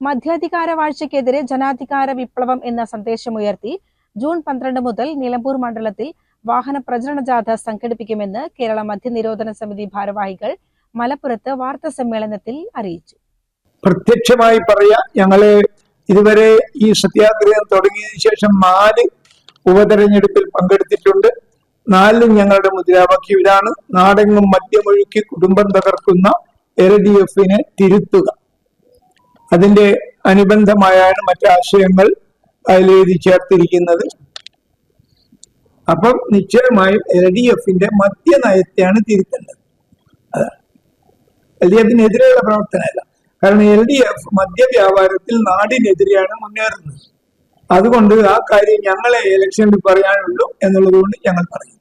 മധ്യാധികാര വാഴ്ചയ്ക്കെതിരെ ജനാധികാര വിപ്ലവം എന്ന സന്ദേശമുയർത്തി ജൂൺ 12 മുതൽ നിലമ്പൂർ മണ്ഡലത്തിൽ വാഹന പ്രചരണ ജാഥ സംഘടിപ്പിക്കുമെന്ന് കേരള മദ്യനിരോധന സമിതി ഭാരവാഹികൾ മലപ്പുറത്ത് വാർത്താ സമ്മേളനത്തിൽ അറിയിച്ചു. പ്രത്യക്ഷമായി പറയാ, ഞങ്ങള് ഇതുവരെ ഈ സത്യാഗ്രഹം തുടങ്ങിയതിനു ശേഷം 4 ഉപതെരഞ്ഞെടുപ്പിൽ പങ്കെടുത്തിട്ടുണ്ട്. 4ലും ഞങ്ങളുടെ മുദ്രാവാക്യം ഇതാണ്: നാടെങ്ങും മദ്യമൊഴുക്കി കുടുംബം തകർക്കുന്ന LDF-നെ തിരുത്തുക. അതിന്റെ അനുബന്ധമായാണ് മറ്റാശയങ്ങൾ അതിലെഴുതി ചേർത്തിരിക്കുന്നത്. അപ്പം നിശ്ചയമായും LDF-ന്റെ മദ്യനയത്തെയാണ് തിരുത്തേണ്ടത്. LDF-നെതിരെയുള്ള പ്രവർത്തനമല്ല. കാരണം LDF മദ്യവ്യാപാരത്തിൽ നാടിനെതിരെയാണ് മുന്നേറുന്നത്. അതുകൊണ്ട് ആ കാര്യം ഞങ്ങളെ ഇലക്ഷനിൽ പറയാനുള്ളൂ എന്നുള്ളത് കൊണ്ട് ഞങ്ങൾ പറയും.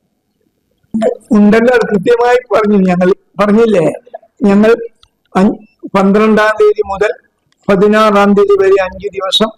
ഉണ്ടല്ലോ, കൃത്യമായി പറഞ്ഞു. ഞങ്ങൾ പറഞ്ഞില്ലേ, ഞങ്ങൾ 12-ാം തീയതി മുതൽ 16-ാം തീയതി വരെ 5 ദിവസം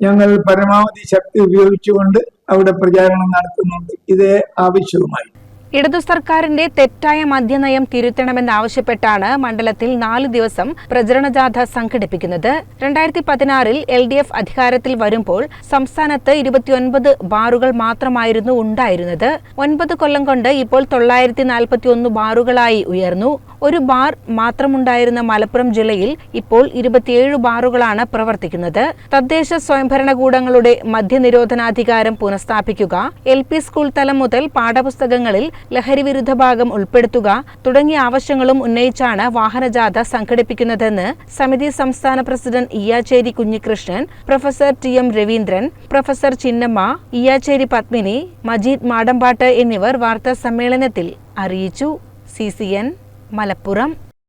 ഞങ്ങൾ പരമാവധി ശക്തി ഉപയോഗിച്ചുകൊണ്ട് അവിടെ പ്രചാരണം നടത്തുന്നുണ്ട്. ഇതേ ആവശ്യവുമായി ഇടതു സർക്കാരിന്റെ തെറ്റായ മദ്യനയം തിരുത്തണമെന്നാവശ്യപ്പെട്ടാണ് മണ്ഡലത്തിൽ 4 ദിവസം പ്രചരണ ജാഥ സംഘടിപ്പിക്കുന്നത്. 2016-ൽ LDF അധികാരത്തിൽ വരുമ്പോൾ സംസ്ഥാനത്ത് 29 ബാറുകൾ മാത്രമായിരുന്നു ഉണ്ടായിരുന്നത്. 9 കൊല്ലം കൊണ്ട് ഇപ്പോൾ 941 ബാറുകളായി ഉയർന്നു. ഒരു ബാർ മാത്രമുണ്ടായിരുന്ന മലപ്പുറം ജില്ലയിൽ ഇപ്പോൾ 27 ബാറുകളാണ് പ്രവർത്തിക്കുന്നത്. തദ്ദേശ സ്വയംഭരണകൂടങ്ങളുടെ മദ്യനിരോധനാധികാരം പുനഃസ്ഥാപിക്കുക, LP സ്കൂൾ തലം മുതൽ പാഠപുസ്തകങ്ങളിൽ ലഹരി വിരുദ്ധ ഭാഗം ഉൾപ്പെടുത്തുക തുടങ്ങിയ ആവശ്യങ്ങളും ഉന്നയിച്ചാണ് വാഹനജാഥ സംഘടിപ്പിക്കുന്നതെന്ന് സമിതി സംസ്ഥാന president Iyyacheri Kunhikrishnan, professor TM Raveendran, professor Chinnamma, Iyyacheri Padmini, Majeed Madampat എന്നിവർ വാർത്താ സമ്മേളനത്തിൽ അറിയിച്ചു. CCN മലപ്പുറം.